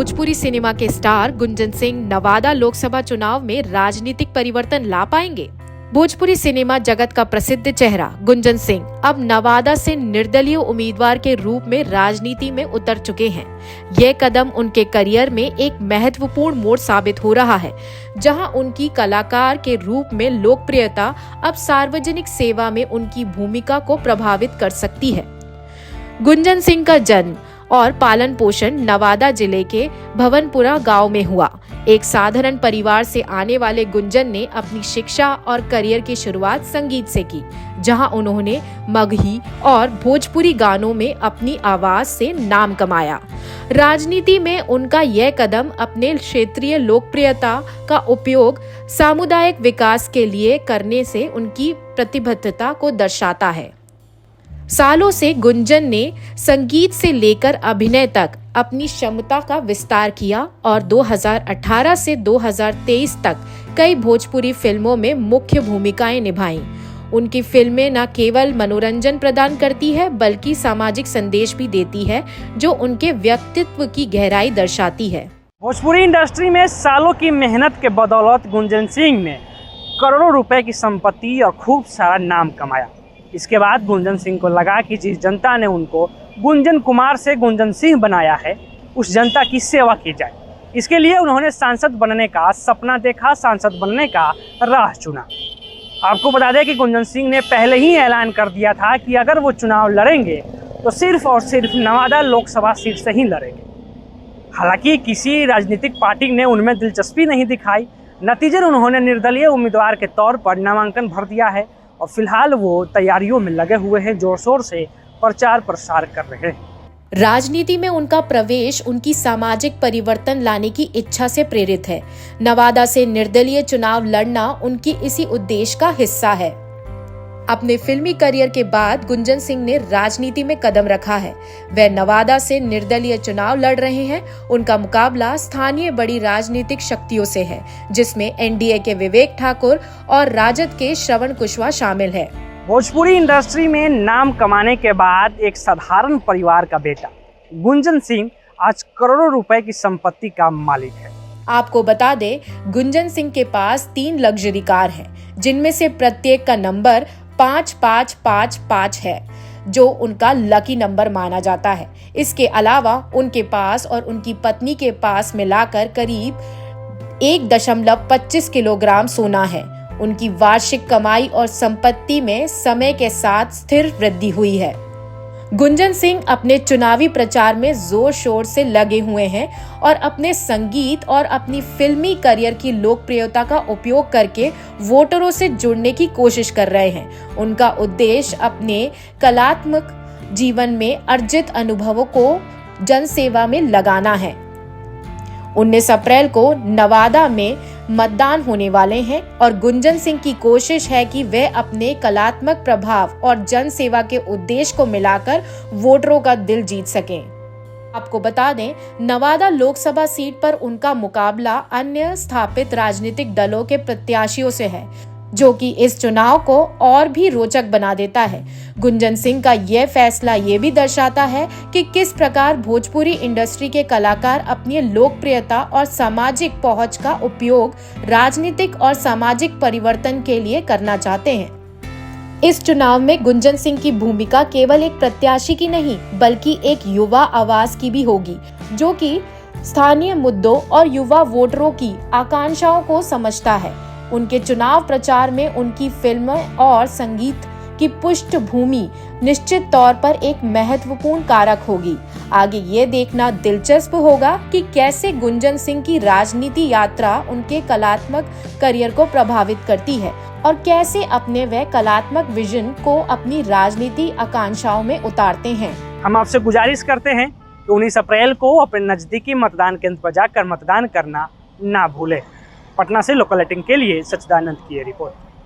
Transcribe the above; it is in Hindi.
भोजपुरी सिनेमा के स्टार गुंजन सिंह नवादा लोकसभा चुनाव में राजनीतिक परिवर्तन ला पाएंगे। भोजपुरी सिनेमा जगत का प्रसिद्ध चेहरा गुंजन सिंह अब नवादा से निर्दलीय उम्मीदवार के रूप में राजनीति में उतर चुके हैं। यह कदम उनके करियर में एक महत्वपूर्ण मोड़ साबित हो रहा है, जहां उनकी कलाकार के रूप में लोकप्रियता अब सार्वजनिक सेवा में उनकी भूमिका को प्रभावित कर सकती है। गुंजन सिंह का जन्म और पालन पोषण नवादा जिले के भवनपुरा गांव में हुआ। एक साधारण परिवार से आने वाले गुंजन ने अपनी शिक्षा और करियर की शुरुआत संगीत से की, जहां उन्होंने मगही और भोजपुरी गानों में अपनी आवाज से नाम कमाया। राजनीति में उनका यह कदम अपने क्षेत्रीय लोकप्रियता का उपयोग सामुदायिक विकास के लिए करने से उनकी प्रतिबद्धता को दर्शाता है। सालों से गुंजन ने संगीत से लेकर अभिनय तक अपनी क्षमता का विस्तार किया और 2018 से 2023 तक कई भोजपुरी फिल्मों में मुख्य भूमिकाएं निभाईं। उनकी फिल्में न केवल मनोरंजन प्रदान करती है बल्कि सामाजिक संदेश भी देती है, जो उनके व्यक्तित्व की गहराई दर्शाती है। भोजपुरी इंडस्ट्री में सालों की मेहनत के बदौलत गुंजन सिंह ने करोड़ों रुपए की संपत्ति और खूब सारा नाम कमाया। इसके बाद गुंजन सिंह को लगा कि जिस जनता ने उनको गुंजन कुमार से गुंजन सिंह बनाया है, उस जनता की सेवा की जाए। इसके लिए उन्होंने सांसद बनने का सपना देखा, सांसद बनने का राह चुना। आपको बता दें कि गुंजन सिंह ने पहले ही ऐलान कर दिया था कि अगर वो चुनाव लड़ेंगे तो सिर्फ और सिर्फ नवादा लोकसभा सीट से ही लड़ेंगे। हालांकि किसी राजनीतिक पार्टी ने उनमें दिलचस्पी नहीं दिखाई। नतीजन उन्होंने निर्दलीय उम्मीदवार के तौर पर नामांकन भर दिया है और फिलहाल वो तैयारियों में लगे हुए हैं, जोर शोर से प्रचार प्रसार कर रहे हैं। राजनीति में उनका प्रवेश उनकी सामाजिक परिवर्तन लाने की इच्छा से प्रेरित है। नवादा से निर्दलीय चुनाव लड़ना उनकी इसी उद्देश्य का हिस्सा है। अपने फिल्मी करियर के बाद गुंजन सिंह ने राजनीति में कदम रखा है। वे नवादा से निर्दलीय चुनाव लड़ रहे हैं। उनका मुकाबला स्थानीय बड़ी राजनीतिक शक्तियों से है, जिसमें एनडीए के विवेक ठाकुर और राजद के श्रवण कुशवाहा शामिल है। भोजपुरी इंडस्ट्री में नाम कमाने के बाद एक साधारण परिवार का बेटा गुंजन सिंह आज करोड़ों रुपए की संपत्ति का मालिक है। आपको बता दें, गुंजन सिंह के पास 3 लग्जरी कार हैं, जिनमें से प्रत्येक का नंबर 5555 है, जो उनका लकी नंबर माना जाता है। इसके अलावा उनके पास और उनकी पत्नी के पास मिलाकर करीब 1.25 किलोग्राम सोना है। उनकी वार्षिक कमाई और संपत्ति में समय के साथ स्थिर वृद्धि हुई है। गुंजन सिंह अपने चुनावी प्रचार में जोर शोर से लगे हुए हैं और अपने संगीत और अपनी फिल्मी करियर की लोकप्रियता का उपयोग करके वोटरों से जुड़ने की कोशिश कर रहे हैं। उनका उद्देश्य अपने कलात्मक जीवन में अर्जित अनुभवों को जनसेवा में लगाना है। 19 अप्रैल को नवादा में मतदान होने वाले हैं और गुंजन सिंह की कोशिश है कि वे अपने कलात्मक प्रभाव और जन सेवा के उद्देश्य को मिलाकर वोटरों का दिल जीत सकें। आपको बता दें, नवादा लोकसभा सीट पर उनका मुकाबला अन्य स्थापित राजनीतिक दलों के प्रत्याशियों से है, जो कि इस चुनाव को और भी रोचक बना देता है। गुंजन सिंह का यह फैसला ये भी दर्शाता है कि किस प्रकार भोजपुरी इंडस्ट्री के कलाकार अपनी लोकप्रियता और सामाजिक पहुंच का उपयोग राजनीतिक और सामाजिक परिवर्तन के लिए करना चाहते हैं। इस चुनाव में गुंजन सिंह की भूमिका केवल एक प्रत्याशी की नहीं, बल्कि एक युवा आवाज की भी होगी, जो कि स्थानीय मुद्दों और युवा वोटरों की आकांक्षाओं को समझता है। उनके चुनाव प्रचार में उनकी फिल्में और संगीत की पृष्ठभूमि निश्चित तौर पर एक महत्वपूर्ण कारक होगी। आगे ये देखना दिलचस्प होगा कि कैसे गुंजन सिंह की राजनीति यात्रा उनके कलात्मक करियर को प्रभावित करती है और कैसे अपने वे कलात्मक विजन को अपनी राजनीति आकांक्षाओं में उतारते हैं। हम आपसे गुजारिश करते हैं कि 19 अप्रैल को अपने नजदीकी मतदान केंद्र पर जाकर मतदान करना ना भूलें। पटना से लोकल 18 के लिए सच्चिदानंद की रिपोर्ट।